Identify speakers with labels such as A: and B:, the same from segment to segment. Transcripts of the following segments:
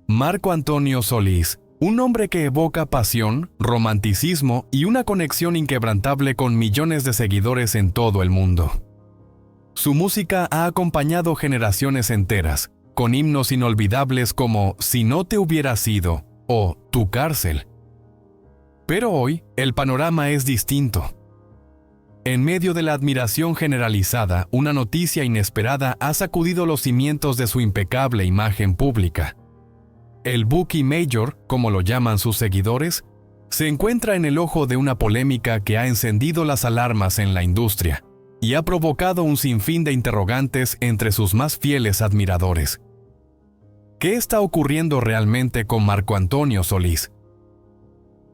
A: Marco Antonio Solís, un hombre que evoca pasión, romanticismo y una conexión inquebrantable con millones de seguidores en todo el mundo. Su música ha acompañado generaciones enteras, con himnos inolvidables como Si no te hubiera sido o Tu cárcel. Pero hoy, el panorama es distinto. En medio de la admiración generalizada, una noticia inesperada ha sacudido los cimientos de su impecable imagen pública. El Buki Major, como lo llaman sus seguidores, se encuentra en el ojo de una polémica que ha encendido las alarmas en la industria y ha provocado un sinfín de interrogantes entre sus más fieles admiradores. ¿Qué está ocurriendo realmente con Marco Antonio Solís?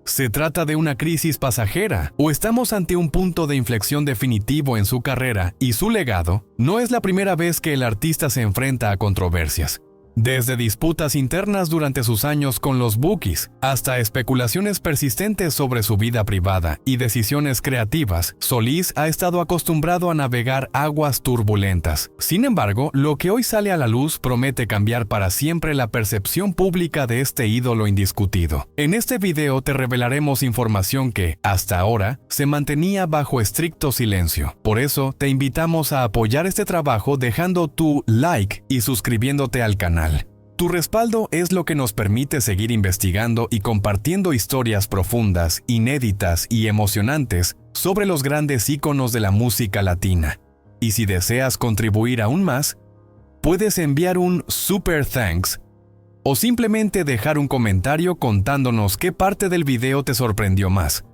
A: ¿Se trata de una crisis pasajera o estamos ante un punto de inflexión definitivo en su carrera y su legado? No es la primera vez que el artista se enfrenta a controversias. Desde disputas internas durante sus años con los Bukis, hasta especulaciones persistentes sobre su vida privada y decisiones creativas, Solís ha estado acostumbrado a navegar aguas turbulentas. Sin embargo, lo que hoy sale a la luz promete cambiar para siempre la percepción pública de este ídolo indiscutido. En este video te revelaremos información que, hasta ahora, se mantenía bajo estricto silencio. Por eso, te invitamos a apoyar este trabajo dejando tu like y suscribiéndote al canal. Tu respaldo es lo que nos permite seguir investigando y compartiendo historias profundas, inéditas y emocionantes sobre los grandes íconos de la música latina. Y si deseas contribuir aún más, puedes enviar un super thanks o simplemente dejar un comentario contándonos qué parte del video te sorprendió más.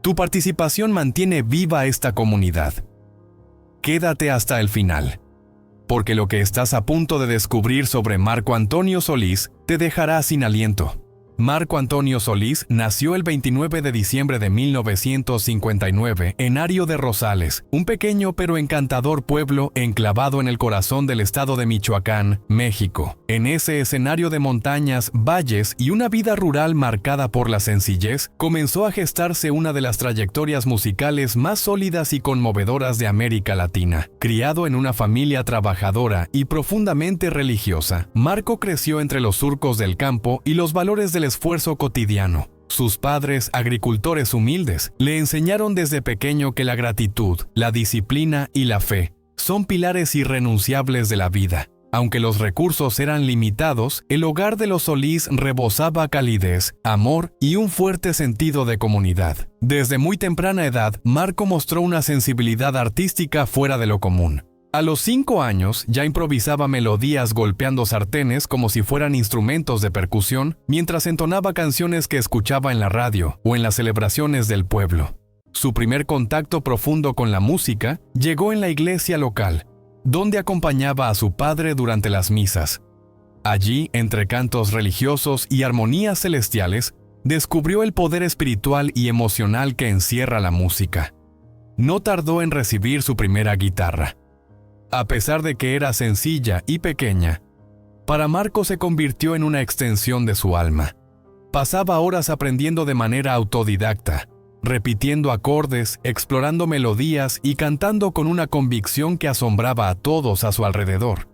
A: Tu participación mantiene viva esta comunidad. Quédate hasta el final, porque lo que estás a punto de descubrir sobre Marco Antonio Solís te dejará sin aliento. Marco Antonio Solís nació el 29 de diciembre de 1959 en Ario de Rosales, un pequeño pero encantador pueblo enclavado en el corazón del estado de Michoacán, México. En ese escenario de montañas, valles y una vida rural marcada por la sencillez, comenzó a gestarse una de las trayectorias musicales más sólidas y conmovedoras de América Latina. Criado en una familia trabajadora y profundamente religiosa, Marco creció entre los surcos del campo y los valores del esfuerzo cotidiano. Sus padres, agricultores humildes, le enseñaron desde pequeño que la gratitud, la disciplina y la fe son pilares irrenunciables de la vida. Aunque los recursos eran limitados, el hogar de los Solís rebosaba calidez, amor y un fuerte sentido de comunidad. Desde muy temprana edad, Marco mostró una sensibilidad artística fuera de lo común. A los 5 años ya improvisaba melodías golpeando sartenes como si fueran instrumentos de percusión, mientras entonaba canciones que escuchaba en la radio o en las celebraciones del pueblo. Su primer contacto profundo con la música llegó en la iglesia local, donde acompañaba a su padre durante las misas. Allí, entre cantos religiosos y armonías celestiales, descubrió el poder espiritual y emocional que encierra la música. No tardó en recibir su primera guitarra. A pesar de que era sencilla y pequeña, para Marco se convirtió en una extensión de su alma. Pasaba horas aprendiendo de manera autodidacta, repitiendo acordes, explorando melodías y cantando con una convicción que asombraba a todos a su alrededor.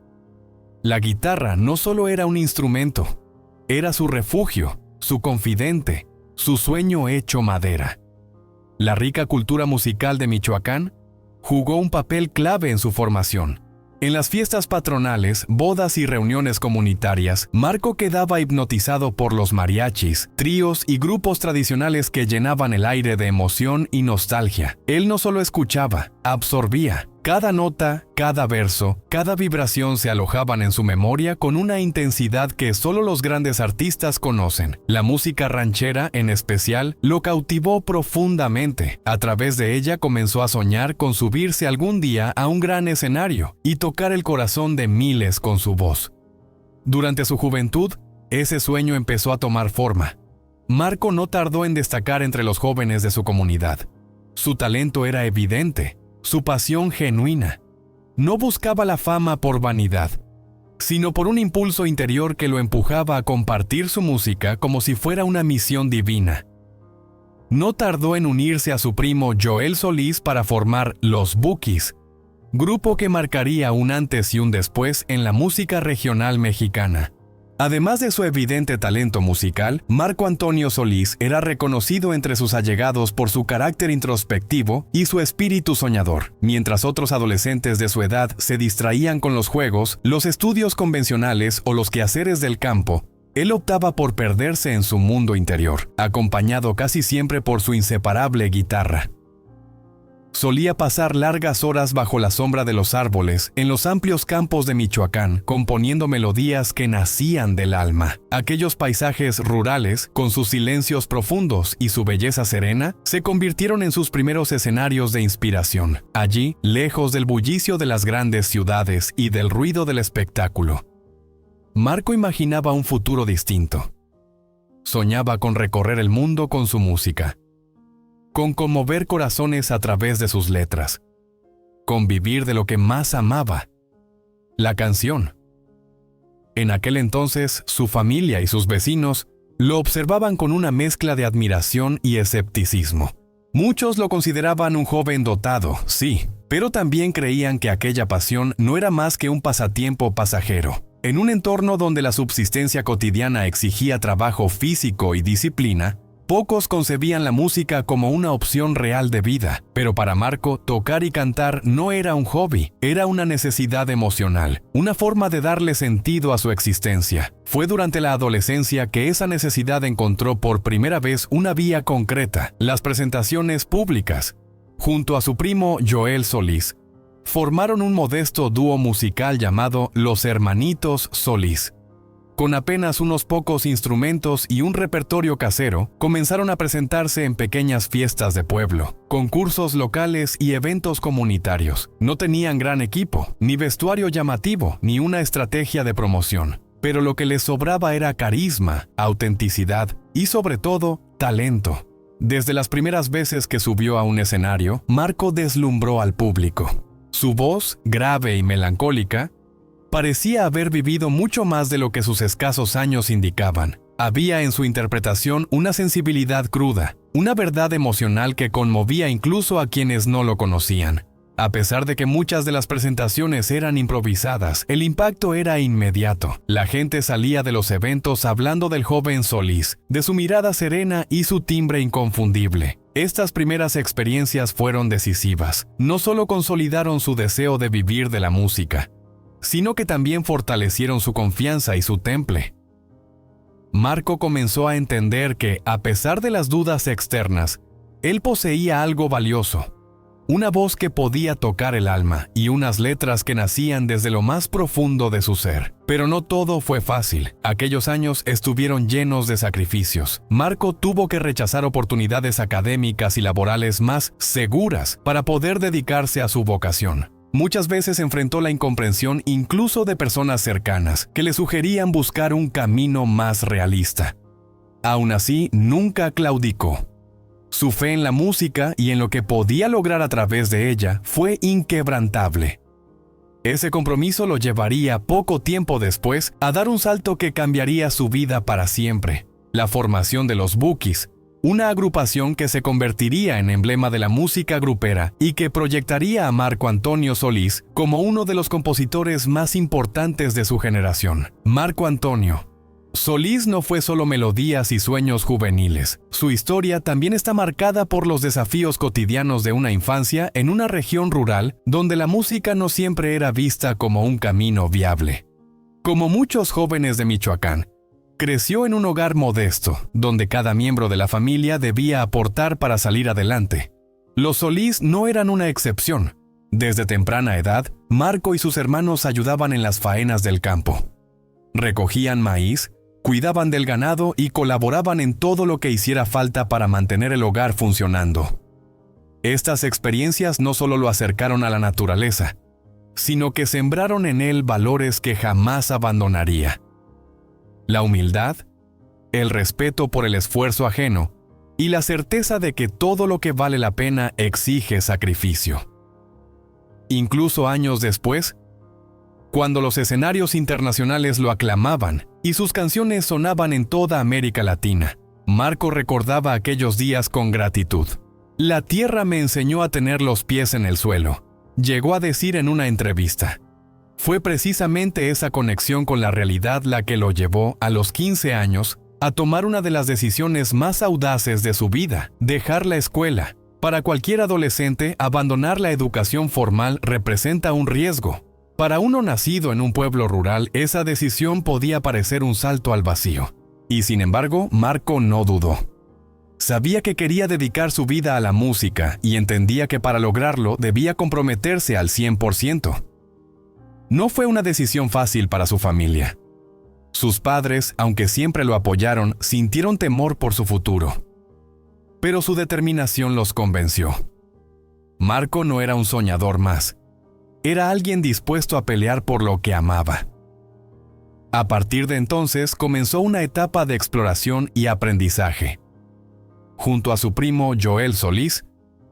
A: La guitarra no solo era un instrumento, era su refugio, su confidente, su sueño hecho madera. La rica cultura musical de Michoacán jugó un papel clave en su formación. En las fiestas patronales, bodas y reuniones comunitarias, Marco quedaba hipnotizado por los mariachis, tríos y grupos tradicionales que llenaban el aire de emoción y nostalgia. Él no solo escuchaba, absorbía. Cada nota, cada verso, cada vibración se alojaban en su memoria con una intensidad que solo los grandes artistas conocen. La música ranchera, en especial, lo cautivó profundamente. A través de ella comenzó a soñar con subirse algún día a un gran escenario y tocar el corazón de miles con su voz. Durante su juventud, ese sueño empezó a tomar forma. Marco no tardó en destacar entre los jóvenes de su comunidad. Su talento era evidente. Su pasión genuina. No buscaba la fama por vanidad, sino por un impulso interior que lo empujaba a compartir su música como si fuera una misión divina. No tardó en unirse a su primo Joel Solís para formar Los Bukis, grupo que marcaría un antes y un después en la música regional mexicana. Además de su evidente talento musical, Marco Antonio Solís era reconocido entre sus allegados por su carácter introspectivo y su espíritu soñador. Mientras otros adolescentes de su edad se distraían con los juegos, los estudios convencionales o los quehaceres del campo, él optaba por perderse en su mundo interior, acompañado casi siempre por su inseparable guitarra. Solía pasar largas horas bajo la sombra de los árboles en los amplios campos de Michoacán, componiendo melodías que nacían del alma. Aquellos paisajes rurales, con sus silencios profundos y su belleza serena, se convirtieron en sus primeros escenarios de inspiración. Allí, lejos del bullicio de las grandes ciudades y del ruido del espectáculo, Marco imaginaba un futuro distinto. Soñaba con recorrer el mundo con su música, con conmover corazones a través de sus letras, con vivir de lo que más amaba, la canción. En aquel entonces, su familia y sus vecinos lo observaban con una mezcla de admiración y escepticismo. Muchos lo consideraban un joven dotado, sí, pero también creían que aquella pasión no era más que un pasatiempo pasajero. En un entorno donde la subsistencia cotidiana exigía trabajo físico y disciplina, pocos concebían la música como una opción real de vida, pero para Marco, tocar y cantar no era un hobby, era una necesidad emocional, una forma de darle sentido a su existencia. Fue durante la adolescencia que esa necesidad encontró por primera vez una vía concreta: las presentaciones públicas. Junto a su primo Joel Solís, formaron un modesto dúo musical llamado Los Hermanitos Solís. Con apenas unos pocos instrumentos y un repertorio casero, comenzaron a presentarse en pequeñas fiestas de pueblo, concursos locales y eventos comunitarios. No tenían gran equipo, ni vestuario llamativo, ni una estrategia de promoción, pero lo que les sobraba era carisma, autenticidad y, sobre todo, talento. Desde las primeras veces que subió a un escenario, Marco deslumbró al público. Su voz, grave y melancólica, parecía haber vivido mucho más de lo que sus escasos años indicaban. Había en su interpretación una sensibilidad cruda, una verdad emocional que conmovía incluso a quienes no lo conocían. A pesar de que muchas de las presentaciones eran improvisadas, el impacto era inmediato. La gente salía de los eventos hablando del joven Solís, de su mirada serena y su timbre inconfundible. Estas primeras experiencias fueron decisivas. No solo consolidaron su deseo de vivir de la música, sino que también fortalecieron su confianza y su temple. Marco comenzó a entender que, a pesar de las dudas externas, él poseía algo valioso: una voz que podía tocar el alma y unas letras que nacían desde lo más profundo de su ser. Pero no todo fue fácil. Aquellos años estuvieron llenos de sacrificios. Marco tuvo que rechazar oportunidades académicas y laborales más seguras para poder dedicarse a su vocación. Muchas veces enfrentó la incomprensión incluso de personas cercanas, que le sugerían buscar un camino más realista. Aún así, nunca claudicó. Su fe en la música y en lo que podía lograr a través de ella fue inquebrantable. Ese compromiso lo llevaría poco tiempo después a dar un salto que cambiaría su vida para siempre: la formación de los Bukis, una agrupación que se convertiría en emblema de la música grupera y que proyectaría a Marco Antonio Solís como uno de los compositores más importantes de su generación. Marco Antonio Solís no fue solo melodías y sueños juveniles. Su historia también está marcada por los desafíos cotidianos de una infancia en una región rural donde la música no siempre era vista como un camino viable. Como muchos jóvenes de Michoacán, creció en un hogar modesto, donde cada miembro de la familia debía aportar para salir adelante. Los Solís no eran una excepción. Desde temprana edad, Marco y sus hermanos ayudaban en las faenas del campo. Recogían maíz, cuidaban del ganado y colaboraban en todo lo que hiciera falta para mantener el hogar funcionando. Estas experiencias no solo lo acercaron a la naturaleza, sino que sembraron en él valores que jamás abandonaría: la humildad, el respeto por el esfuerzo ajeno y la certeza de que todo lo que vale la pena exige sacrificio. Incluso años después, cuando los escenarios internacionales lo aclamaban y sus canciones sonaban en toda América Latina, Marco recordaba aquellos días con gratitud. «La tierra me enseñó a tener los pies en el suelo», llegó a decir en una entrevista. Fue precisamente esa conexión con la realidad la que lo llevó, a los 15 años, a tomar una de las decisiones más audaces de su vida: dejar la escuela. Para cualquier adolescente, abandonar la educación formal representa un riesgo. Para uno nacido en un pueblo rural, esa decisión podía parecer un salto al vacío. Y sin embargo, Marco no dudó. Sabía que quería dedicar su vida a la música y entendía que para lograrlo debía comprometerse al 100%. No fue una decisión fácil para su familia. Sus padres, aunque siempre lo apoyaron, sintieron temor por su futuro. Pero su determinación los convenció. Marco no era un soñador más. Era alguien dispuesto a pelear por lo que amaba. A partir de entonces comenzó una etapa de exploración y aprendizaje. Junto a su primo Joel Solís,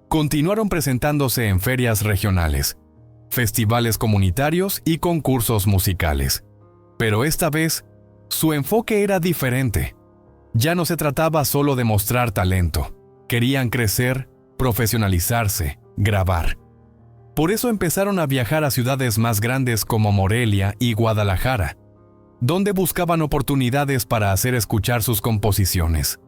A: continuaron presentándose en ferias regionales, festivales comunitarios y concursos musicales. Pero esta vez, su enfoque era diferente. Ya no se trataba solo de mostrar talento. Querían crecer, profesionalizarse, grabar. Por eso empezaron a viajar a ciudades más grandes como Morelia y Guadalajara, donde buscaban oportunidades para hacer escuchar sus composiciones.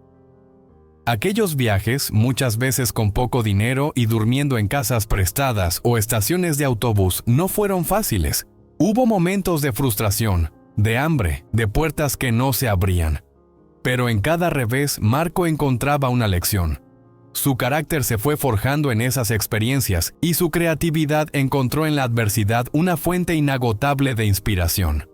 A: Aquellos viajes, muchas veces con poco dinero y durmiendo en casas prestadas o estaciones de autobús, no fueron fáciles. Hubo momentos de frustración, de hambre, de puertas que no se abrían. Pero en cada revés, Marco encontraba una lección. Su carácter se fue forjando en esas experiencias y su creatividad encontró en la adversidad una fuente inagotable de inspiración.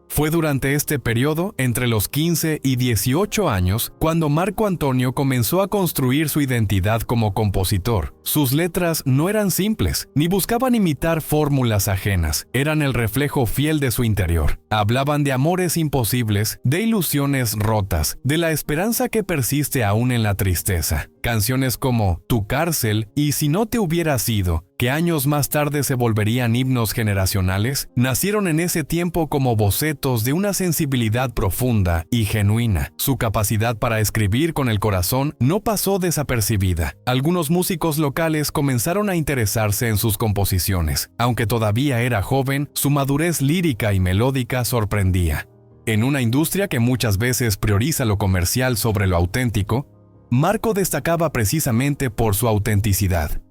A: Fue durante este periodo, entre los 15 y 18 años, cuando Marco Antonio comenzó a construir su identidad como compositor. Sus letras no eran simples, ni buscaban imitar fórmulas ajenas, eran el reflejo fiel de su interior. Hablaban de amores imposibles, de ilusiones rotas, de la esperanza que persiste aún en la tristeza. Canciones como Tu cárcel y Si no te hubiera sido, que años más tarde se volverían himnos generacionales, nacieron en ese tiempo como bocetos de una sensibilidad profunda y genuina. Su capacidad para escribir con el corazón no pasó desapercibida. Algunos músicos locales comenzaron a interesarse en sus composiciones. Aunque todavía era joven, su madurez lírica y melódica sorprendía. En una industria que muchas veces prioriza lo comercial sobre lo auténtico, Marco destacaba precisamente por su autenticidad.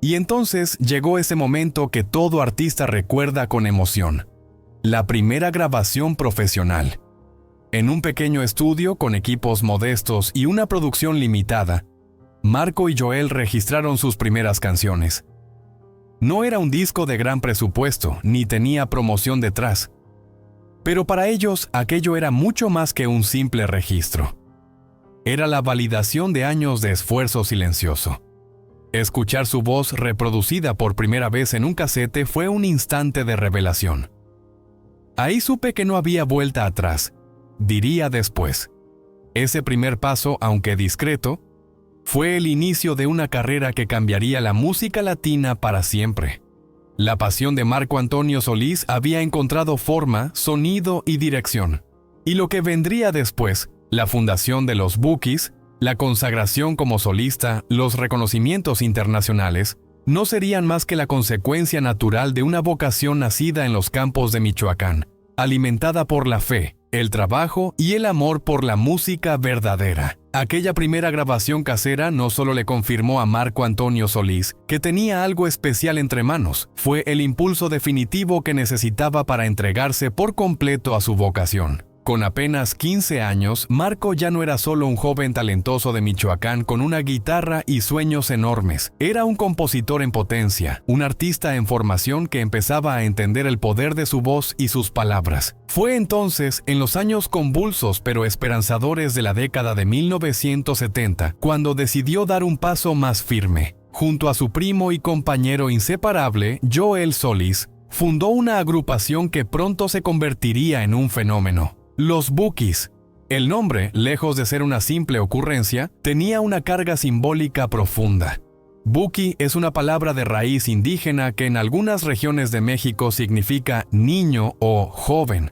A: Y entonces llegó ese momento que todo artista recuerda con emoción: la primera grabación profesional. En un pequeño estudio con equipos modestos y una producción limitada, Marco y Joel registraron sus primeras canciones. No era un disco de gran presupuesto, ni tenía promoción detrás. Pero para ellos aquello era mucho más que un simple registro. Era la validación de años de esfuerzo silencioso. Escuchar su voz reproducida por primera vez en un casete fue un instante de revelación. Ahí supe que no había vuelta atrás, diría después. Ese primer paso, aunque discreto, fue el inicio de una carrera que cambiaría la música latina para siempre. La pasión de Marco Antonio Solís había encontrado forma, sonido y dirección. Y lo que vendría después, la fundación de los Bukis, la consagración como solista, los reconocimientos internacionales, no serían más que la consecuencia natural de una vocación nacida en los campos de Michoacán, alimentada por la fe, el trabajo y el amor por la música verdadera. Aquella primera grabación casera no solo le confirmó a Marco Antonio Solís que tenía algo especial entre manos, fue el impulso definitivo que necesitaba para entregarse por completo a su vocación. Con apenas 15 años, Marco ya no era solo un joven talentoso de Michoacán con una guitarra y sueños enormes. Era un compositor en potencia, un artista en formación que empezaba a entender el poder de su voz y sus palabras. Fue entonces, en los años convulsos pero esperanzadores de la década de 1970, cuando decidió dar un paso más firme. Junto a su primo y compañero inseparable, Joel Solís, fundó una agrupación que pronto se convertiría en un fenómeno: Los Bukis. El nombre, lejos de ser una simple ocurrencia, tenía una carga simbólica profunda. Buki es una palabra de raíz indígena que en algunas regiones de México significa niño o joven.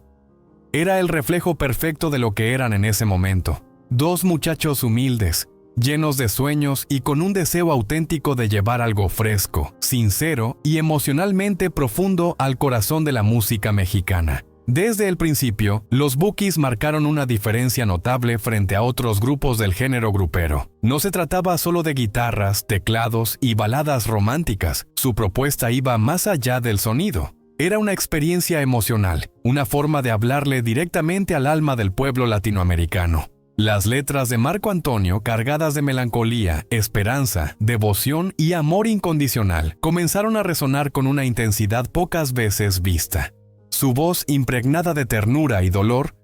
A: Era el reflejo perfecto de lo que eran en ese momento. Dos muchachos humildes, llenos de sueños y con un deseo auténtico de llevar algo fresco, sincero y emocionalmente profundo al corazón de la música mexicana. Desde el principio, los Bukis marcaron una diferencia notable frente a otros grupos del género grupero. No se trataba solo de guitarras, teclados y baladas románticas. Su propuesta iba más allá del sonido. Era una experiencia emocional, una forma de hablarle directamente al alma del pueblo latinoamericano. Las letras de Marco Antonio, cargadas de melancolía, esperanza, devoción y amor incondicional, comenzaron a resonar con una intensidad pocas veces vista. Su voz, impregnada de ternura y dolor,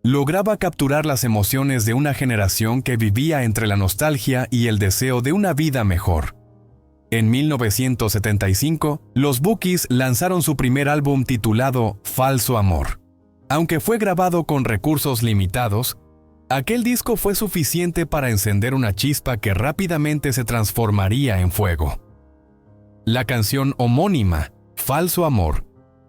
A: lograba capturar las emociones de una generación que vivía entre la nostalgia y el deseo de una vida mejor. En 1975, los Bukis lanzaron su primer álbum titulado Falso Amor. Aunque fue grabado con recursos limitados, aquel disco fue suficiente para encender una chispa que rápidamente se transformaría en fuego. La canción homónima, Falso Amor,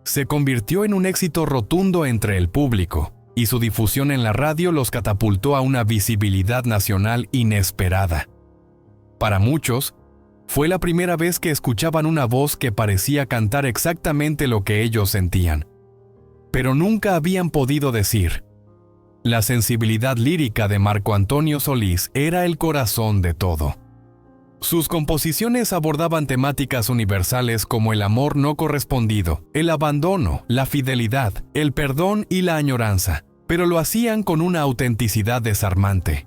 A: se convirtió en un éxito rotundo entre el público, y su difusión en la radio los catapultó a una visibilidad nacional inesperada. Para muchos, fue la primera vez que escuchaban una voz que parecía cantar exactamente lo que ellos sentían, pero nunca habían podido decir. La sensibilidad lírica de Marco Antonio Solís era el corazón de todo. Sus composiciones abordaban temáticas universales como el amor no correspondido, el abandono, la fidelidad, el perdón y la añoranza, pero lo hacían con una autenticidad desarmante.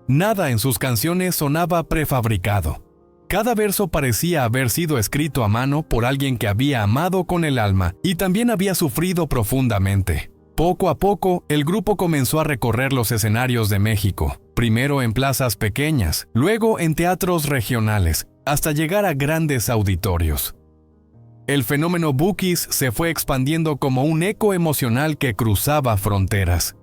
A: Nada en sus canciones sonaba prefabricado. Cada verso parecía haber sido escrito a mano por alguien que había amado con el alma y también había sufrido profundamente. Poco a poco, el grupo comenzó a recorrer los escenarios de México, primero en plazas pequeñas, luego en teatros regionales, hasta llegar a grandes auditorios. El fenómeno Bukis se fue expandiendo como un eco emocional que cruzaba fronteras.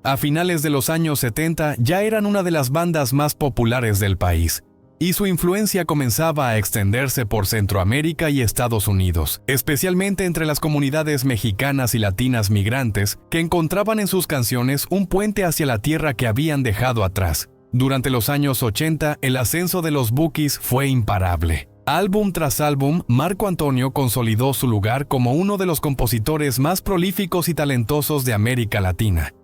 A: A finales de los años 70 ya eran una de las bandas más populares del país, y su influencia comenzaba a extenderse por Centroamérica y Estados Unidos, especialmente entre las comunidades mexicanas y latinas migrantes que encontraban en sus canciones un puente hacia la tierra que habían dejado atrás. Durante los años 80, el ascenso de los Bukis fue imparable. Álbum tras álbum, Marco Antonio consolidó su lugar como uno de los compositores más prolíficos y talentosos de América Latina.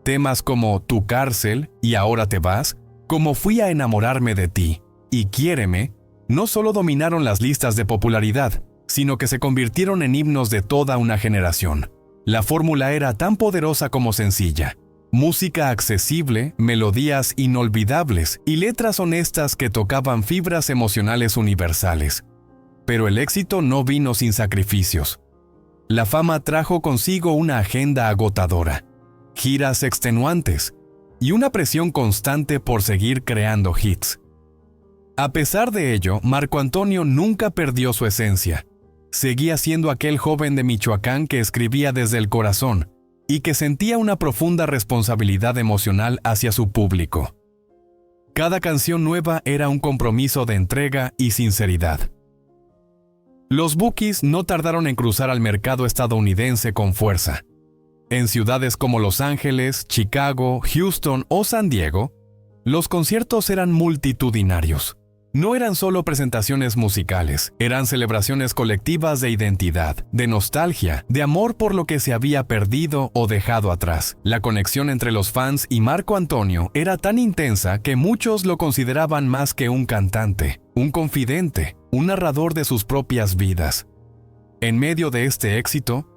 A: Temas como Tu cárcel y Ahora te vas, Como fui a enamorarme de ti y Quiéreme, no solo dominaron las listas de popularidad, sino que se convirtieron en himnos de toda una generación. La fórmula era tan poderosa como sencilla. Música accesible, melodías inolvidables y letras honestas que tocaban fibras emocionales universales. Pero el éxito no vino sin sacrificios. La fama trajo consigo una agenda agotadora, giras extenuantes y una presión constante por seguir creando hits. A pesar de ello, Marco Antonio nunca perdió su esencia. Seguía siendo aquel joven de Michoacán que escribía desde el corazón y que sentía una profunda responsabilidad emocional hacia su público. Cada canción nueva era un compromiso de entrega y sinceridad. Los Bukis no tardaron en cruzar al mercado estadounidense con fuerza. En ciudades como Los Ángeles, Chicago, Houston o San Diego, los conciertos eran multitudinarios. No eran solo presentaciones musicales, eran celebraciones colectivas de identidad, de nostalgia, de amor por lo que se había perdido o dejado atrás. La conexión entre los fans y Marco Antonio era tan intensa que muchos lo consideraban más que un cantante, un confidente, un narrador de sus propias vidas. En medio de este éxito,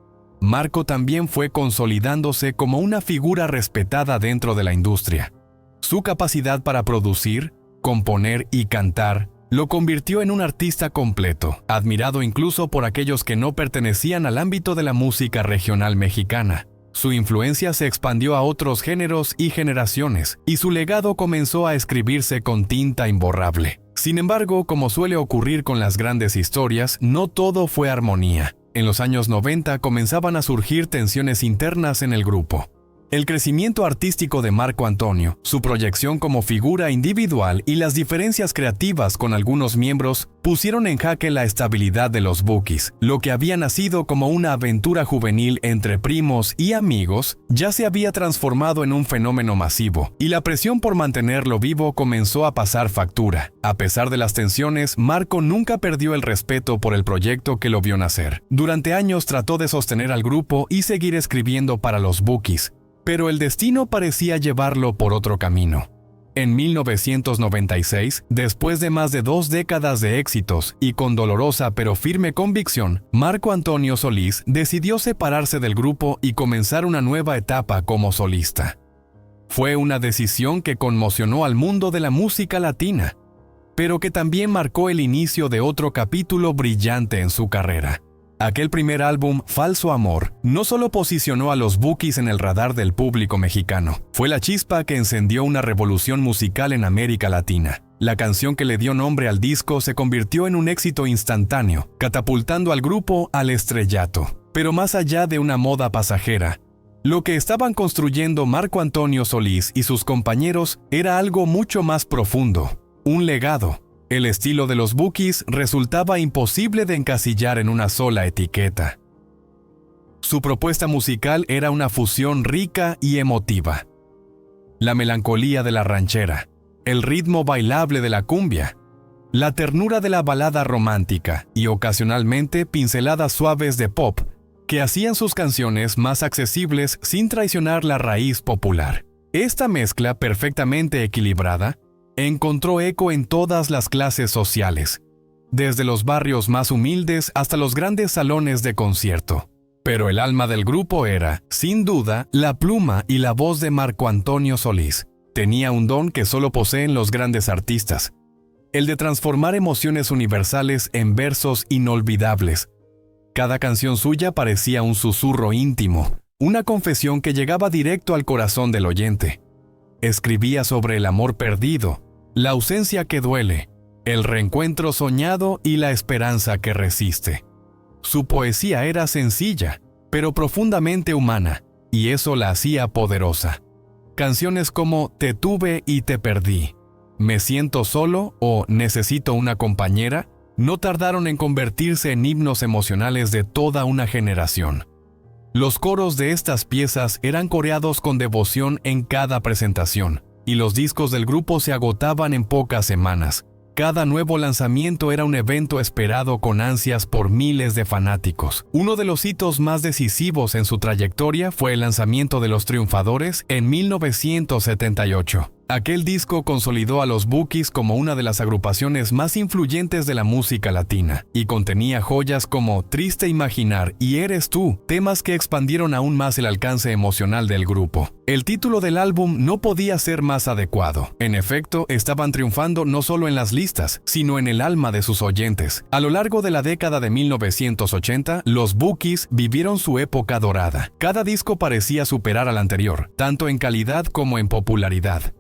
A: Marco también fue consolidándose como una figura respetada dentro de la industria. Su capacidad para producir, componer y cantar lo convirtió en un artista completo, admirado incluso por aquellos que no pertenecían al ámbito de la música regional mexicana. Su influencia se expandió a otros géneros y generaciones, y su legado comenzó a escribirse con tinta imborrable. Sin embargo, como suele ocurrir con las grandes historias, no todo fue armonía. En los años 90 comenzaban a surgir tensiones internas en el grupo. El crecimiento artístico de Marco Antonio, su proyección como figura individual y las diferencias creativas con algunos miembros pusieron en jaque la estabilidad de los Bookies. Lo que había nacido como una aventura juvenil entre primos y amigos ya se había transformado en un fenómeno masivo, y la presión por mantenerlo vivo comenzó a pasar factura. A pesar de las tensiones, Marco nunca perdió el respeto por el proyecto que lo vio nacer. Durante años trató de sostener al grupo y seguir escribiendo para los Bookies, pero el destino parecía llevarlo por otro camino. En 1996, después de más de 2 décadas de éxitos y con dolorosa pero firme convicción, Marco Antonio Solís decidió separarse del grupo y comenzar una nueva etapa como solista. Fue una decisión que conmocionó al mundo de la música latina, pero que también marcó el inicio de otro capítulo brillante en su carrera. Aquel primer álbum, Falso Amor, no solo posicionó a los Bookies en el radar del público mexicano, fue la chispa que encendió una revolución musical en América Latina. La canción que le dio nombre al disco se convirtió en un éxito instantáneo, catapultando al grupo al estrellato. Pero más allá de una moda pasajera, lo que estaban construyendo Marco Antonio Solís y sus compañeros era algo mucho más profundo, un legado. El estilo de los Bookies resultaba imposible de encasillar en una sola etiqueta. Su propuesta musical era una fusión rica y emotiva. La melancolía de la ranchera, el ritmo bailable de la cumbia, la ternura de la balada romántica y ocasionalmente pinceladas suaves de pop que hacían sus canciones más accesibles sin traicionar la raíz popular. Esta mezcla perfectamente equilibrada encontró eco en todas las clases sociales, desde los barrios más humildes hasta los grandes salones de concierto. Pero el alma del grupo era, sin duda, la pluma y la voz de Marco Antonio Solís. Tenía un don que solo poseen los grandes artistas, el de transformar emociones universales en versos inolvidables. Cada canción suya parecía un susurro íntimo, una confesión que llegaba directo al corazón del oyente. Escribía sobre el amor perdido, la ausencia que duele, el reencuentro soñado y la esperanza que resiste. Su poesía era sencilla, pero profundamente humana, y eso la hacía poderosa. Canciones como Te tuve y te perdí, Me siento solo o Necesito una compañera no tardaron en convertirse en himnos emocionales de toda una generación. Los coros de estas piezas eran coreados con devoción en cada presentación, y los discos del grupo se agotaban en pocas semanas. Cada nuevo lanzamiento era un evento esperado con ansias por miles de fanáticos. Uno de los hitos más decisivos en su trayectoria fue el lanzamiento de Los Triunfadores en 1978. Aquel disco consolidó a los Bookies como una de las agrupaciones más influyentes de la música latina, y contenía joyas como Triste Imaginar y Eres Tú, temas que expandieron aún más el alcance emocional del grupo. El título del álbum no podía ser más adecuado. En efecto, estaban triunfando no solo en las listas, sino en el alma de sus oyentes. A lo largo de la década de 1980, los Bookies vivieron su época dorada. Cada disco parecía superar al anterior, tanto en calidad como en popularidad.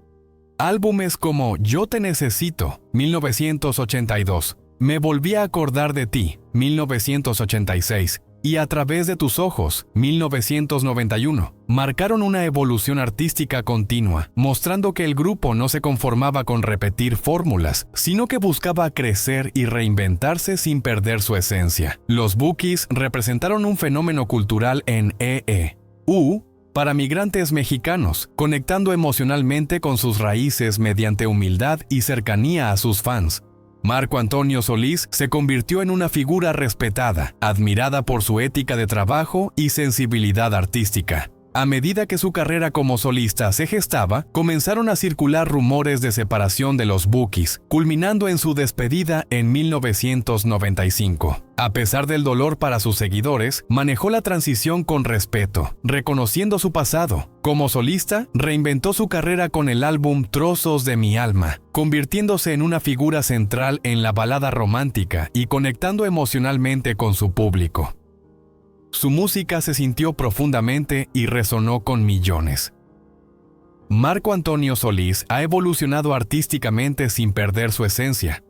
A: Álbumes como Yo te necesito, 1982, Me volví a acordar de ti, 1986, y A través de tus ojos, 1991, marcaron una evolución artística continua, mostrando que el grupo no se conformaba con repetir fórmulas, sino que buscaba crecer y reinventarse sin perder su esencia. Los Bookies representaron un fenómeno cultural en E.E.U. para migrantes mexicanos, conectando emocionalmente con sus raíces mediante humildad y cercanía a sus fans. Marco Antonio Solís se convirtió en una figura respetada, admirada por su ética de trabajo y sensibilidad artística. A medida que su carrera como solista se gestaba, comenzaron a circular rumores de separación de los Bookies, culminando en su despedida en 1995. A pesar del dolor para sus seguidores, manejó la transición con respeto, reconociendo su pasado. Como solista, reinventó su carrera con el álbum Trozos de mi alma, convirtiéndose en una figura central en la balada romántica y conectando emocionalmente con su público. Su música se sintió profundamente y resonó con millones. Marco Antonio Solís ha evolucionado artísticamente sin perder su esencia,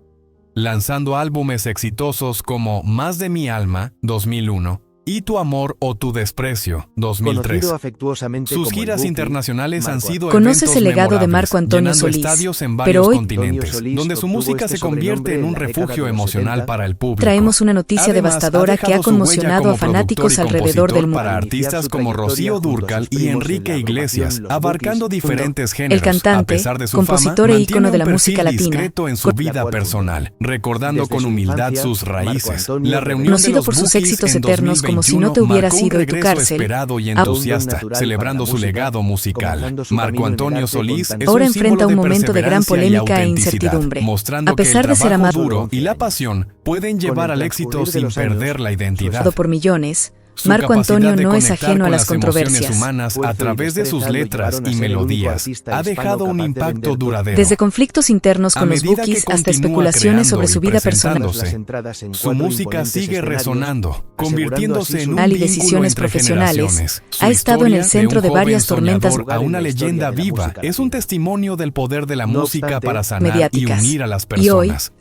A: lanzando álbumes exitosos como Más de mi alma, 2001, y Tu amor o tu desprecio, 2003.
B: Conocido afectuosamente
A: Sus
B: como el
A: giras
B: Buki,
A: internacionales han
B: Marco
A: sido
C: Conoces
A: eventos
C: el legado de
A: memorables,
C: Marco Antonio
A: llenando
C: Solís,
A: estadios en
C: pero
A: varios
C: hoy
A: continentes,
B: Solís
A: donde su
B: obtuvo
A: música
B: este
A: se convierte en
B: sobrenombre
A: un
B: en la década
A: refugio
B: de los
A: emocional
B: 70.
A: para el público.
C: traemos una noticia
A: Además,
C: devastadora que ha
A: dejado su huella
C: conmocionado
A: como
C: a fanáticos
A: productor y
C: alrededor del
A: compositor
C: mundo.
A: para artistas como Rocío Dúrcal y Enrique Iglesias, abarcando diferentes géneros.
C: El cantante,
A: a pesar de su
C: compositor
A: fama,
C: e ícono de la
A: mantiene un
C: música
A: perfil
C: latina,
A: discreto en su vida personal, recordando
B: Desde
A: con
B: su
A: humildad
B: infancia,
A: sus raíces.
B: Marco Antonio
A: La reunión
C: Conocido
A: de los
C: por sus
A: Bukis
C: éxitos
A: en
C: eternos como Si no
A: 2021
C: te hubiera
A: marcó un
C: sido y tu
A: regreso
C: cárcel,
A: esperado y
C: ahora
A: entusiasta,
B: natural
A: celebrando
B: para la
A: su
B: música,
A: legado musical.
B: comenzando su
A: Marco
B: camino en el
A: Antonio
B: arte
A: Solís
B: con
A: es
C: ahora
A: un
C: enfrenta
A: símbolo
C: un
A: de
C: momento de gran
A: perseverancia y
C: polémica e
A: autenticidad,
C: incertidumbre.
A: mostrando
C: A pesar
A: que
C: de
A: el
C: ser
A: trabajo
C: amado
A: duro y la pasión pueden llevar al éxito sin perder la identidad.
C: por millones,
A: Su
C: Marco
A: capacidad
C: Antonio
A: de
C: no es
A: conectar
C: ajeno a
A: con
C: las
A: emociones
C: controversias.
A: humanas a través de sus letras y melodías ha dejado un impacto duradero.
C: Desde conflictos internos
A: A
C: con los
A: medida que
C: Bukis hasta
A: continúa
C: especulaciones sobre
A: creando
C: su
A: y
C: vida personal.
A: presentándose, su música sigue resonando, convirtiéndose en un
C: y
A: vínculo
C: decisiones
A: entre
C: profesionales,
A: generaciones. Su
C: ha estado en el
A: historia
C: centro de
A: un joven
C: varias tormentas
A: soñador a una leyenda viva es un testimonio del poder de la música para sanar y
B: mediáticas.
A: unir a las
C: y hoy,
A: personas.